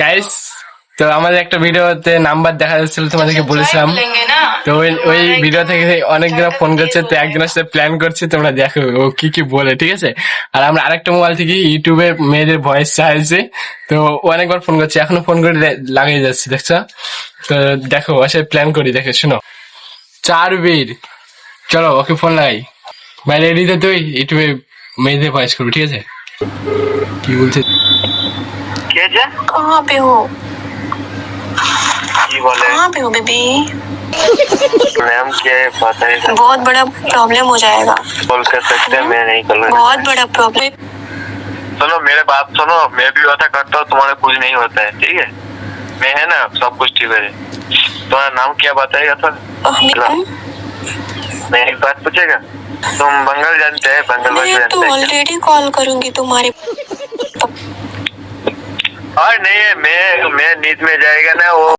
Guys, তো আমাদের একটা ভিডিওতে নাম্বার দেখা যাচ্ছিল, তোমাদেরকে বলেছিলাম। তো ওই ভিডিও থেকে অনেকজন ফোন করছে, তো একজনের সাথে প্ল্যান করছে, তোমরা দেখো ও কি কি বলে, ঠিক আছে। আর আমরা আরেকটা মোবাইল থেকে ইউটিউবে মেয়েদের ভয়েস চাইছে, তো ও অনেকবার ফোন করছে, এখনো ফোন করে লাগিয়ে যাচ্ছে, দেখছো। তো দেখো ওর সাথে প্ল্যান করি, দেখে শোনো। চারবীর, চলো ওকে ফোন লাগাই। ভাই রেডি তো তুই? ইউটিউবে মেয়েদের ভয়েস করবি, ঠিক আছে। কি বলছে? कहाँ पे हो? कहाँ पे हो बेबी? मैम क्या पता है, बहुत बड़ा प्रॉब्लम हो जाएगा। कॉल कर सकते हैं, मैं नहीं करूँगा। बहुत बड़ा प्रॉब्लम। सुनो मेरे बात सुनो, मैं भी ऐसा करता हूँ, तुम्हारा कुछ नहीं होता है, ठीक है। मैं है ना, सब कुछ ठीक है। तुम्हारा नाम क्या बताएगा सर? मैं एक बात पूछेगा, तुम बंगाल जानते हैं? बंगाल मैं जानते तो हैं? ऑलरेडी कॉल करूंगी तुम्हारे। और नहीं है, मैं नींद में जाएगा ना वो।